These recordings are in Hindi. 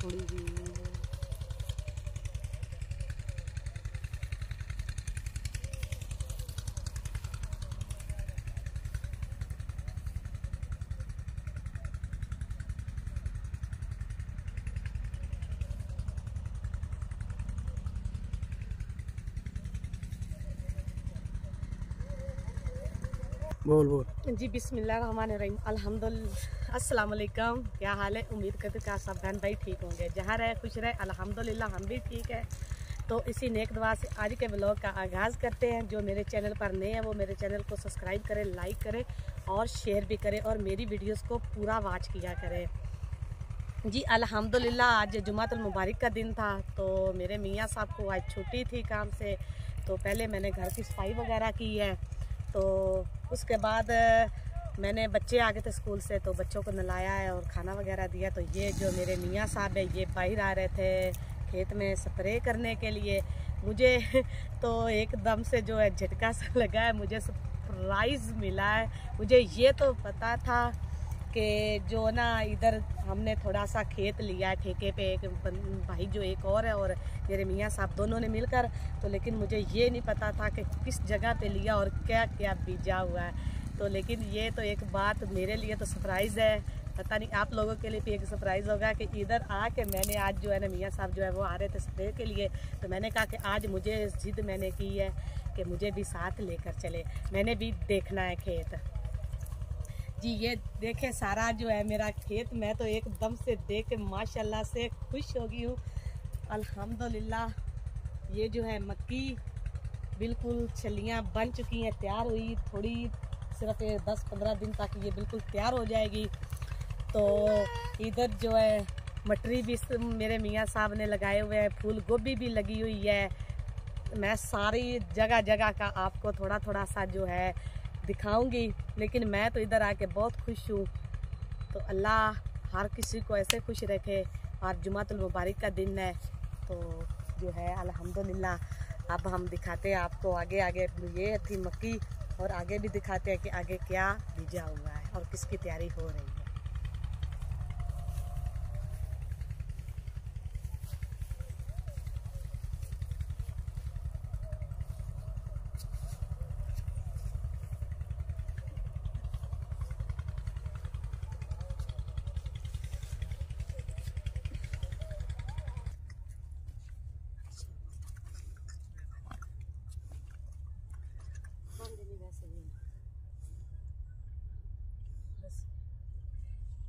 थोड़ी सी। बोल बोल। जी बिस्मिल्लाहिर्रहमानिर्रहीम, अल्हम्दुलिल्लाह, अस्सलाम वालेकुम। क्या हाल है? उम्मीद करते कि आप सब बहन भाई ठीक होंगे, जहाँ रहे खुश रहे। अल्हम्दुलिल्लाह हम भी ठीक है। तो इसी नेक दुआ से आज के ब्लॉग का आगाज़ करते हैं। जो मेरे चैनल पर नए हैं वो मेरे चैनल को सब्सक्राइब करें, लाइक करें और शेयर भी करें और मेरी वीडियोस को पूरा वॉच किया करें। जी अल्हम्दुलिल्लाह, आज जुमातुल मुबारक का दिन था। तो मेरे मियाँ साहब को आज छुट्टी थी काम से। तो पहले मैंने घर की सफाई वगैरह की है। तो उसके बाद मैंने बच्चे आ गए थे स्कूल से, तो बच्चों को नहलाया है और खाना वगैरह दिया। तो ये जो मेरे मियाँ साहब है ये बाहर आ रहे थे खेत में स्प्रे करने के लिए। मुझे तो एकदम से जो है झटका सा लगा है, मुझे सरप्राइज़ मिला है। मुझे ये तो पता था कि जो ना इधर हमने थोड़ा सा खेत लिया है ठेके पे, एक भाई जो एक और है और मेरे मियाँ साहब दोनों ने मिलकर। तो लेकिन मुझे ये नहीं पता था कि किस जगह पे लिया और क्या क्या बीजा हुआ है। तो लेकिन ये तो एक बात मेरे लिए तो सरप्राइज़ है। पता नहीं आप लोगों के लिए भी एक सरप्राइज़ होगा कि इधर आके मैंने आज जो है ना मियाँ साहब जो है वो आ रहे थे स्प्रे के लिए। तो मैंने कहा कि आज मुझे जिद मैंने की है कि मुझे भी साथ लेकर चले, मैंने भी देखना है खेत। जी ये देखे सारा जो है मेरा खेत, मैं तो एकदम से देख के माशाल्लाह से खुश हो गई हूँ। अल्हम्दुलिल्लाह, ये जो है मक्की बिल्कुल छलियाँ बन चुकी हैं, तैयार हुई थोड़ी, सिर्फ 10-15 दिन तक ये बिल्कुल तैयार हो जाएगी। तो इधर जो है मटरी भी मेरे मियाँ साहब ने लगाए हुए हैं, फूल गोभी भी लगी हुई है। मैं सारी जगह जगह का आपको थोड़ा थोड़ा सा जो है दिखाऊंगी, लेकिन मैं तो इधर आके बहुत खुश हूँ। तो अल्लाह हर किसी को ऐसे खुश रखे। और जुमातुल मुबारक का दिन है तो जो है अल्हम्दुलिल्लाह। अब हम दिखाते हैं आपको आगे आगे। ये थी मक्की और आगे भी दिखाते हैं कि आगे क्या बीजा हुआ है और किसकी तैयारी हो रही है।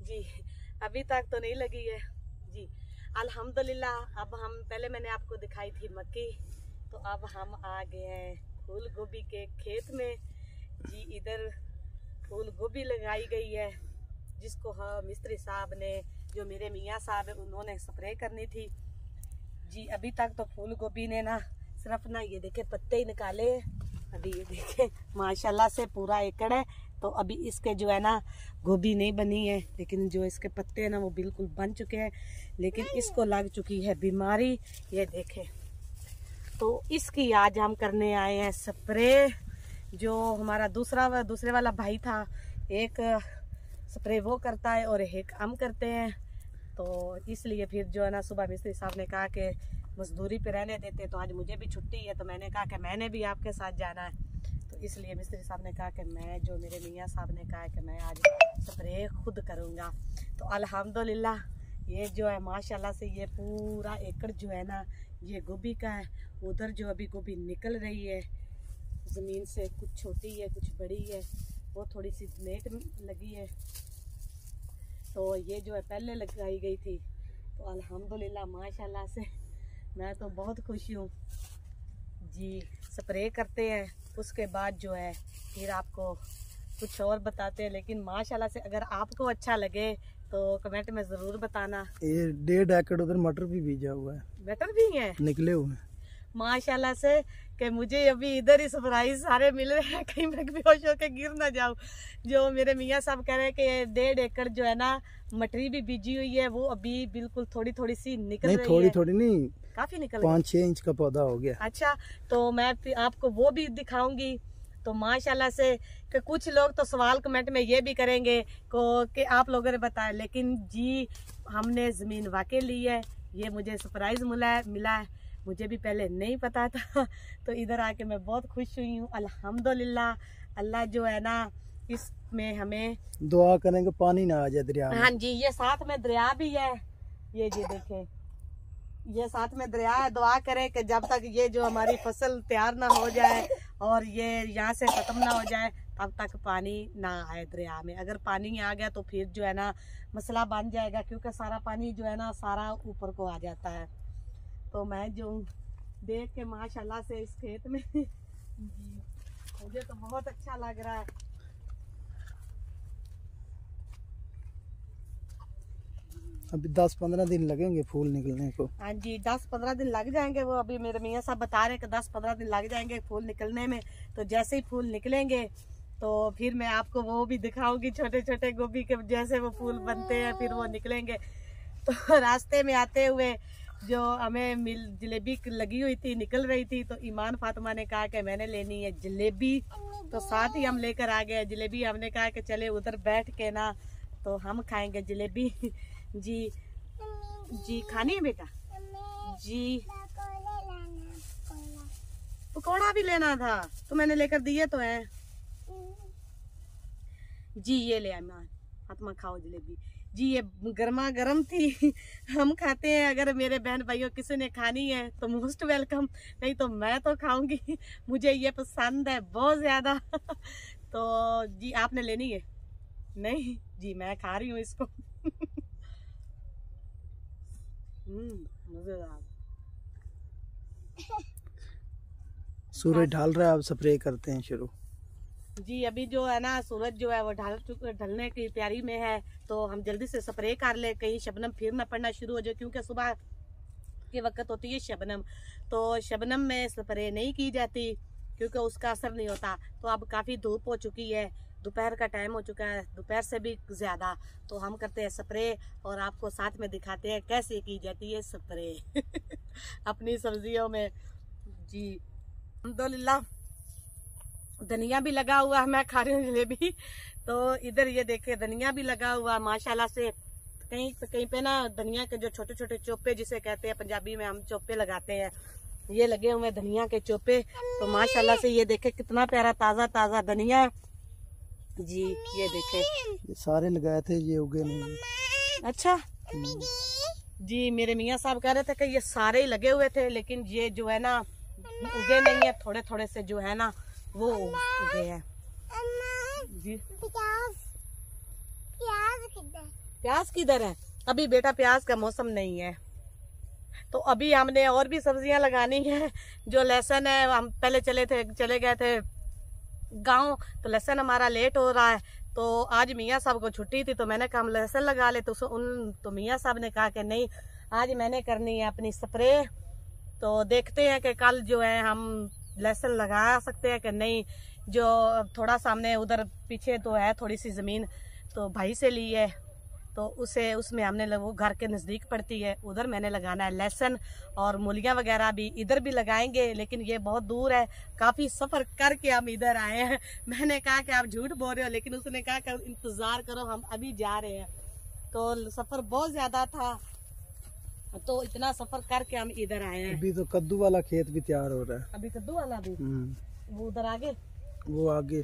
जी अभी तक तो नहीं लगी है जी अल्हम्दुलिल्लाह। अब हम पहले मैंने आपको दिखाई थी मक्की, तो अब हम आ गए हैं फूल गोभी के खेत में। जी इधर फूल गोभी लगाई गई है जिसको मिस्त्री साहब ने, जो मेरे मियाँ साहब है, उन्होंने स्प्रे करनी थी। जी अभी तक तो फूल गोभी ने ना सिर्फ ना ये देखे पत्ते ही निकाले। अभी ये देखे माशाल्लाह से पूरा एकड़ है। तो अभी इसके जो है ना गोभी नहीं बनी है, लेकिन जो इसके पत्ते हैं ना वो बिल्कुल बन चुके हैं। लेकिन इसको लग चुकी है बीमारी, ये देखे। तो इसकी आज हम करने आए हैं स्प्रे। जो हमारा दूसरे वाला भाई था, एक स्प्रे वो करता है और एक हम करते हैं। तो इसलिए फिर जो है ना सुबह मिस्त्री साहब ने कहा कि मजदूरी पे रहने देते, तो आज मुझे भी छुट्टी है। तो मैंने कहा कि मैंने भी आपके साथ जाना है। तो इसलिए मिस्त्री साहब ने कहा कि मैं, जो मेरे मियाँ साहब ने कहा कि मैं आज स्प्रे खुद करूँगा। तो अल्हम्दुलिल्लाह ये जो है माशाल्लाह से ये पूरा एकड़ जो है ना ये गोभी का है। उधर जो अभी गोभी निकल रही है ज़मीन से, कुछ छोटी है कुछ बड़ी है, वो थोड़ी सी लेट लगी है। तो ये जो है पहले लगाई गई थी। तो अल्हम्दुलिल्लाह माशाल्लाह से मैं तो बहुत खुश हूँ जी। स्प्रे करते हैं, उसके बाद जो है फिर आपको कुछ और बताते हैं। लेकिन माशाल्लाह से अगर आपको अच्छा लगे तो कमेंट में ज़रूर बताना। ये 1.5 एकड़ उधर मटर भी बीजा हुआ है, मटर भी है निकले हुए माशाल्लाह से। कि मुझे अभी इधर ही सरप्राइज सारे मिल रहे हैं, कहीं मैं बेहोश होकर गिर ना जाऊँ। जो मेरे मियाँ साहब कह रहे हैं कि 1.5 एकड़ जो है ना मटरी भी बीजी हुई है, वो अभी बिल्कुल थोड़ी थोड़ी सी निकल रही है। थोड़ी थोड़ी नहीं, काफी निकल 5-6 इंच का पौधा हो गया। अच्छा, तो मैं आपको वो भी दिखाऊंगी। तो माशाल्लाह से कि कुछ लोग तो सवाल कमेंट में ये भी करेंगे कि आप लोगों ने बताया, लेकिन जी हमने ज़मीन वाकई ली है। ये मुझे सरप्राइज़ मिला है, मुझे भी पहले नहीं पता था। तो इधर आके मैं बहुत खुश हुई हूँ अल्हम्दुलिल्लाह। अल्लाह जो है ना इसमें हमें दुआ करेंगे पानी ना आ जाए दरिया में। हाँ जी, ये साथ में दरिया भी है, ये जी देखें, ये साथ में दरिया है। दुआ करें कि जब तक ये जो हमारी फसल तैयार ना हो जाए और ये यहाँ से ख़त्म ना हो जाए तब तक पानी ना आए दरिया में। अगर पानी आ गया तो फिर जो है ना मसला बन जाएगा, क्योंकि सारा पानी जो है ना सारा ऊपर को आ जाता है। तो मैं जो देख के माशाल्लाह से इस खेत में मुझे तो बहुत अच्छा लग रहा है। अभी 10-15 दिन लगेंगे फूल निकलने को। हाँ जी, 10-15 दिन लग जाएंगे। वो अभी मेरे मियाँ साहब बता रहे हैं कि 10-15 दिन लग जाएंगे फूल निकलने में। तो जैसे ही फूल निकलेंगे तो फिर मैं आपको वो भी दिखाऊंगी, छोटे छोटे गोभी के जैसे वो फूल बनते हैं, फिर वो निकलेंगे। तो रास्ते में आते हुए जो हमें जलेबी लगी हुई थी, निकल रही थी, तो ईमान फातिमा ने कहा कि मैंने लेनी है जलेबी, तो साथ ही हम लेकर आ गए जलेबी। हमने कहा कि चले उधर बैठ के ना तो हम खाएंगे जलेबी। जी जी खानी है बेटा जी, पकौड़ा भी लेना था तो मैंने लेकर दिए तो है जी। ये ले ईमान फातिमा खाओ जलेबी जी, ये गर्मा गर्म थी। हम खाते हैं, अगर मेरे बहन भाइयों किसी ने खानी है तो मोस्ट वेलकम, नहीं तो मैं तो खाऊंगी, मुझे ये पसंद है बहुत ज़्यादा। तो जी आपने लेनी है? नहीं जी मैं खा रही हूँ इसको। मजेदार। सूरज ढल रहा है, अब स्प्रे करते हैं शुरू। जी अभी जो है ना सूरज जो है वो ढलने की तैयारी में है, तो हम जल्दी से स्प्रे कर ले, कहीं शबनम फिर ना पड़ना शुरू हो जाए, क्योंकि सुबह के वक्त होती है शबनम। तो शबनम में स्प्रे नहीं की जाती क्योंकि उसका असर नहीं होता। तो अब काफ़ी धूप हो चुकी है, दोपहर का टाइम हो चुका है, दोपहर से भी ज़्यादा, तो हम करते हैं स्प्रे और आपको साथ में दिखाते हैं कैसे की जाती है स्प्रे अपनी सब्जियों में जी। अल्हम्दुलिल्लाह धनिया भी लगा हुआ है, मैं खा रही हूँ जलेबी। तो इधर ये देखे धनिया भी लगा हुआ माशाल्लाह से। कहीं पे ना धनिया के जो छोटे छोटे चोपे जिसे कहते हैं पंजाबी में हम चोपे लगाते हैं, ये लगे हुए धनिया के चोपे। तो माशाल्लाह से ये देखे कितना प्यारा ताज़ा ताज़ा धनिया जी। ये देखे ये सारे लगाए थे, ये उगे नहीं। अच्छा जी, मेरे मियाँ साहब कह रहे थे कि ये सारे ही लगे हुए थे, लेकिन ये जो है ना उगे नहीं है, थोड़े थोड़े से जो है ना वो उगे हैं जी। प्याज किधर है? अभी बेटा प्याज का मौसम नहीं है, तो अभी हमने और भी सब्जियां लगानी है। जो लहसुन है, हम पहले चले गए थे गांव, तो लहसुन हमारा लेट हो रहा है। तो आज मियाँ साहब को छुट्टी थी, तो मैंने कहा हम लहसुन लगा ले। तो मियाँ साहब ने कहा कि नहीं आज मैंने करनी है अपनी स्प्रे। तो देखते हैं कि कल जो है हम लहसुन लगा सकते हैं कि नहीं। जो थोड़ा सामने उधर पीछे तो है थोड़ी सी ज़मीन, तो भाई से ली है, तो उसमें हमने वो घर के नज़दीक पड़ती है, उधर मैंने लगाना है लहसुन। और मूलियाँ वगैरह भी इधर भी लगाएंगे, लेकिन ये बहुत दूर है, काफ़ी सफ़र करके हम इधर आए हैं। मैंने कहा कि आप झूठ बोल रहे हो, लेकिन उसने कहा कि इंतज़ार करो हम अभी जा रहे हैं। तो सफ़र बहुत ज़्यादा था, तो इतना सफ़र करके हम इधर आए हैं। अभी तो कद्दू वाला खेत भी तैयार हो रहा है। अभी कद्दू वाला भी वो उधर आगे, वो आगे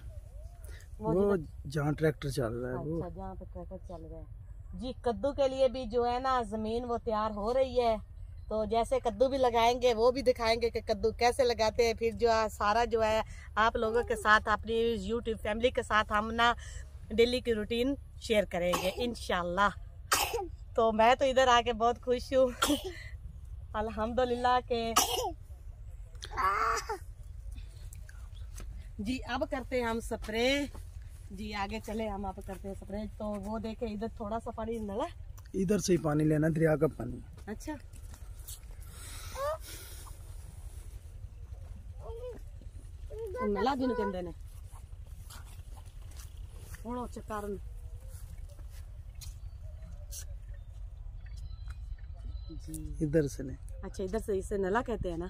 वो जहाँ ट्रैक्टर चल रहा है। अच्छा, वो जहाँ पे ट्रैक्टर चल रहा है जी। कद्दू के लिए भी जो है ना जमीन वो तैयार हो रही है, तो जैसे कद्दू भी लगाएंगे वो भी दिखाएंगे कि कद्दू कैसे लगाते हैं। फिर जो सारा जो है आप लोगों के साथ, अपनी यूट्यूब फैमिली के साथ हम ना डेली की रूटीन शेयर करेंगे इंशाल्लाह। तो मैं तो इधर आके बहुत खुश हूँ अल्हम्दुलिल्लाह के जी। अब करते हैं हम स्प्रे जी, आगे चले हम आप करते हैं स्प्रे। तो वो देखे इधर थोड़ा सा पानी नला, इधर से ही पानी लेना, दरिया का पानी। अच्छा नला जिन कहते ने थोड़ा चक्कर जी। इधर से नहीं, अच्छा इधर से इसे नला कहते हैं ना।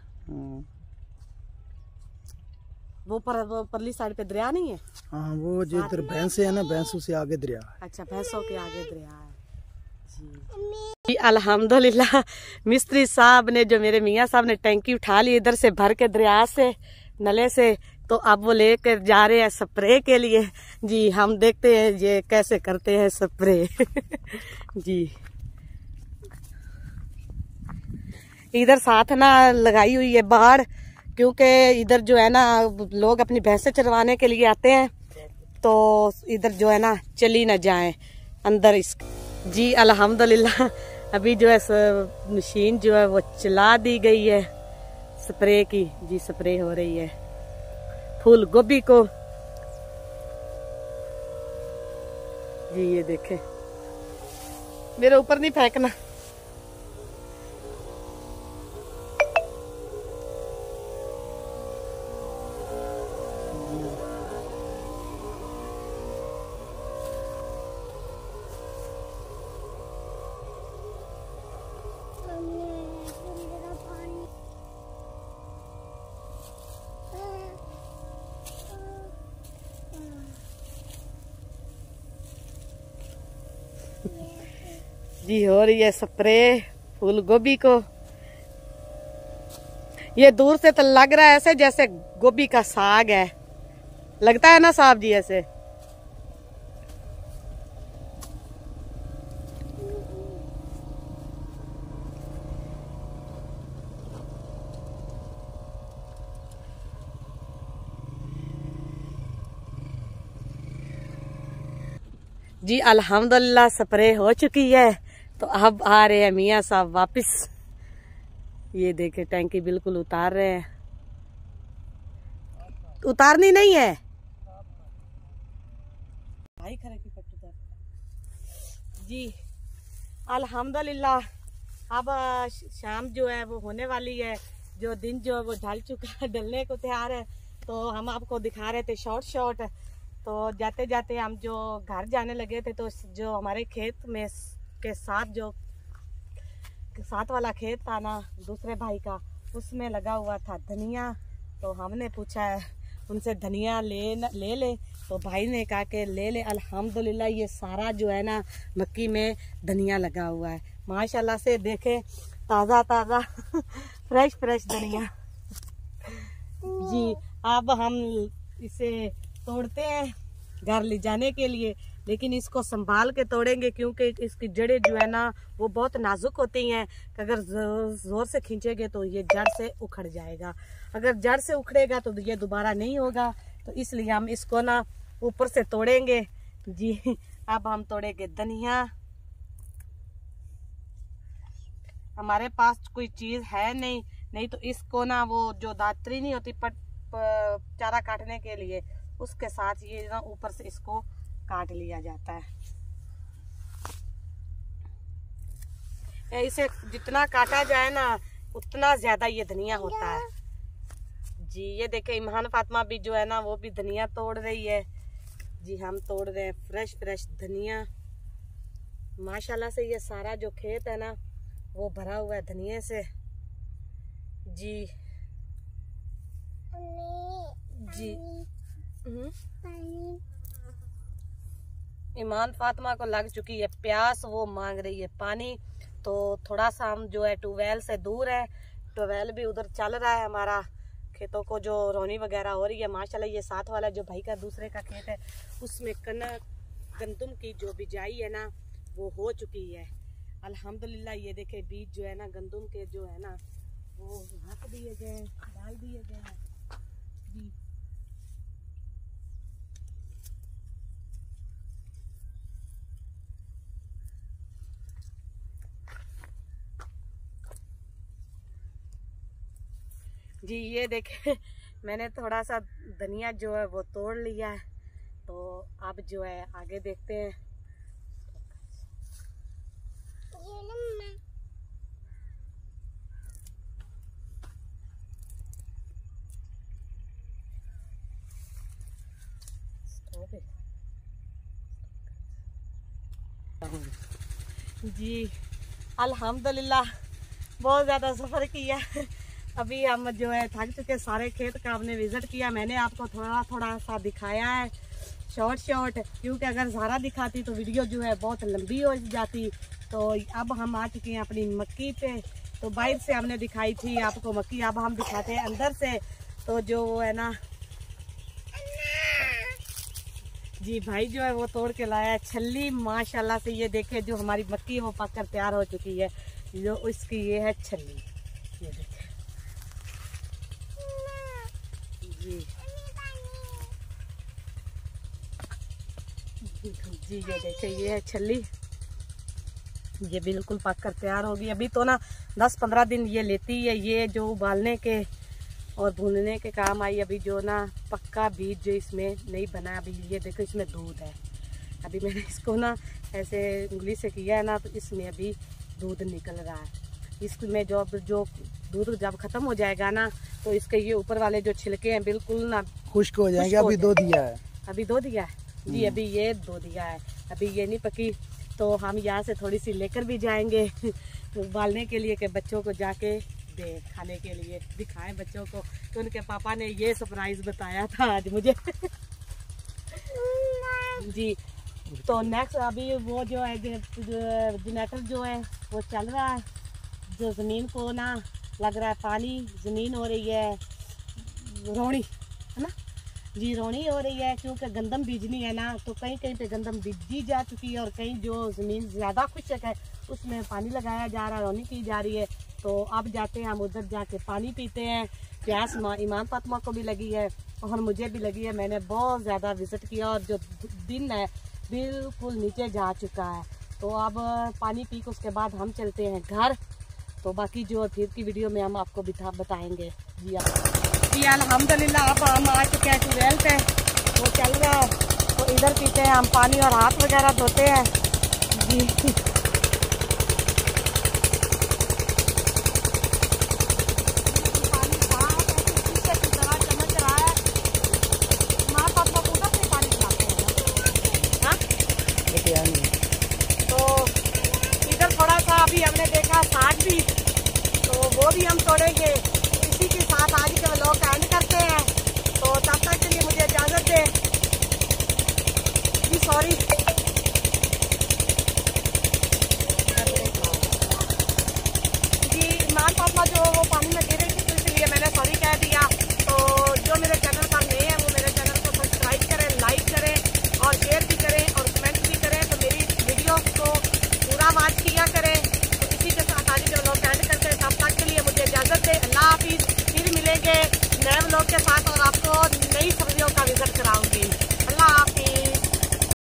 वो परली साइड पे दरिया नहीं है? हाँ, वो जो इधर भैंस है ना, भैंसों से आगे दरिया है। अच्छा, भैंसों के आगे दरिया है जी। अल्हम्दुलिल्लाह मिस्त्री साहब ने, जो मेरे मियाँ साहब ने टैंकी उठा ली इधर से भर के दरिया से, नले से, तो अब वो लेकर जा रहे हैं स्प्रे के लिए जी। हम देखते हैं ये कैसे करते हैं स्प्रे जी। इधर साथ ना लगाई हुई है बाड़, क्योंकि इधर जो है ना लोग अपनी भैंसें चरवाने के लिए आते हैं, तो इधर जो है ना चली ना जाए अंदर इस जी। अल्हम्दुलिल्लाह अभी जो है मशीन जो है वो चला दी गई है स्प्रे की जी। स्प्रे हो रही है फूल गोभी को जी। ये देखें, मेरे ऊपर नहीं फेंकना। जी हो रही है स्प्रे फूल गोभी को। ये दूर से तो लग रहा है ऐसे जैसे गोभी का साग है, लगता है ना साहब जी ऐसे? जी अल्हम्दुलिल्लाह स्प्रे हो चुकी है, तो अब आ रहे हैं मियाँ साहब वापस। ये देखे टैंकी बिल्कुल उतार रहे हैं। उतारनी नहीं है भाई, खरे की पट्टी जी। अल्हम्दुलिल्लाह अब शाम जो है वो होने वाली है, जो दिन जो है वो ढल चुका है, ढलने को तैयार है। तो हम आपको दिखा रहे थे शॉर्ट। तो जाते जाते हम जो घर जाने लगे थे, तो जो हमारे खेत में के साथ जो साथ वाला खेत था ना दूसरे भाई का, उसमें लगा हुआ था धनिया। तो हमने पूछा है उनसे धनिया ले तो भाई ने कहा कि ले। अल्हम्दुलिल्लाह ये सारा जो है ना मक्की में धनिया लगा हुआ है माशाल्लाह से। देखे ताज़ा फ्रेश धनिया जी। अब हम इसे तोड़ते हैं घर ले जाने के लिए, लेकिन इसको संभाल के तोड़ेंगे, क्योंकि इसकी जड़ें जो है ना वो बहुत नाजुक होती हैं। अगर जोर से खींचेंगे तो ये जड़ से उखड़ जाएगा, अगर जड़ से उखड़ेगा तो ये दोबारा नहीं होगा। तो इसलिए हम इसको ना ऊपर से तोड़ेंगे जी। अब हम तोड़ेंगे धनिया। हमारे पास कोई चीज है नहीं तो इसको ना वो जो दातरी नहीं होती चारा काटने के लिए, उसके साथ ये ना ऊपर से इसको काट लिया जाता है। इसे जितना काटा जाए ना उतना ज्यादा ये धनिया होता है जी। ये देखे ईमान फातिमा भी जो है ना वो भी धनिया तोड़ रही है जी। हम तोड़ रहे हैं फ्रेश धनिया माशाल्लाह से। ये सारा जो खेत है ना वो भरा हुआ है धनिये से जी। जी ईमान फातिमा को लग चुकी है प्यास, वो मांग रही है पानी। तो थोड़ा सा हम जो है ट्यूबवेल से दूर है, ट्यूबवेल भी उधर चल रहा है हमारा। खेतों को जो रोनी वगैरह हो रही है माशाल्लाह। ये साथ वाला जो भाई का दूसरे का खेत है उसमें गंदम की जो बिजाई है ना वो हो चुकी है अल्हम्दुलिल्लाह। ये देखे बीज जो है ना गंदम के जो है ना वो रख दिए गए, डाल दिए गए हैं जी। जी ये देखे मैंने थोड़ा सा धनिया जो है वो तोड़ लिया है। तो अब जो है आगे देखते हैं। जी अल्हम्दुलिल्लाह बहुत ज़्यादा सफ़र किया अभी हम जो है थक चुके, सारे खेत का हमने विजिट किया। मैंने आपको थोड़ा थोड़ा सा दिखाया है शॉर्ट, क्योंकि अगर सारा दिखाती तो वीडियो जो है बहुत लंबी हो जाती। तो अब हम आ चुके हैं अपनी मक्की पे। तो बाहर से हमने दिखाई थी आपको मक्की, अब हम दिखाते हैं अंदर से। तो जो वो है ना जी भाई जो है वो तोड़ के लाया है छल्ली माशाल्लाह से। ये देखे जो हमारी मक्की है वो पककर तैयार हो चुकी है। जो इसकी ये है छल्ली, ये देखे जी ये देखे ये है छल्ली, ये बिल्कुल पक कर तैयार होगी। अभी तो ना 10-15 दिन ये लेती है, ये जो उबालने के और भूनने के काम आई। अभी जो ना पक्का बीज जो इसमें नहीं बना, अभी ये देखो इसमें दूध है। अभी मैंने इसको ना ऐसे उंगली से किया है ना, तो इसमें अभी दूध निकल रहा है। इसमें जो दूध जब खत्म हो जाएगा ना, तो इसके ये ऊपर वाले जो छिलके हैं बिल्कुल ना खुश्क हो जाएंगे। अभी दो दिया है, अभी दो दिया है जी, अभी ये दो दिया है, अभी ये नहीं पकी। तो हम यहाँ से थोड़ी सी लेकर भी जाएंगे तो उबालने के लिए, कि बच्चों को जाके दे खाने के लिए, दिखाएं बच्चों को। तो उनके पापा ने ये सरप्राइज बताया था आज मुझे जी। तो नेक्स्ट अभी वो जो है जनरेटर जो है वो चल रहा है, जो ज़मीन को ना लग रहा है पानी, ज़मीन हो रही है रोनी, है ना जी, रोनी हो रही है। क्योंकि गंदम बीजनी है ना, तो कहीं कहीं पे गंदम बीजी जा चुकी है और कहीं जो ज़मीन ज़्यादा खुशक है उसमें पानी लगाया जा रहा है, रोनी की जा रही है। तो अब जाते हैं हम उधर, जाके पानी पीते हैं। प्यास ईमान फातिमा को भी लगी है और मुझे भी लगी है। मैंने बहुत ज़्यादा विज़िट किया और जो दिन है बिल्कुल नीचे जा चुका है। तो अब पानी पी के उसके बाद हम चलते हैं घर। तो बाकी जो फिर की वीडियो में हम आपको बताएंगे जी अल्हम्दुलिल्लाह। अब हम आ चुके हैं ट्यूबवेल पे, वो चल रहा है। तो इधर पीते हैं हम पानी और हाथ वगैरह धोते हैं जी। अभी हमने देखा साग भी, तो वो भी हम तोड़ेंगे। इसी के साथ आज के व्लॉग का एंड करते हैं। तो तब तक के लिए मुझे इजाज़त दें जी, सॉरी जी। ईमान फातिमा जो वो पानी में गिर रही थी, तो इसलिए मैंने सॉरी कह दिया। तो जो मेरे चैनल पर नए हैं वो मेरे चैनल को सब्सक्राइब करें, लाइक करें और शेयर भी करें और कमेंट भी करें। तो मेरी वीडियो को पूरा वॉच किया करें। तब तक के लिए मुझे इजाज़त दें। अल्लाह हाफिज़। फिर मिलेंगे नए व्लॉग के साथ और आपको नई सब्जियों का विजिट करा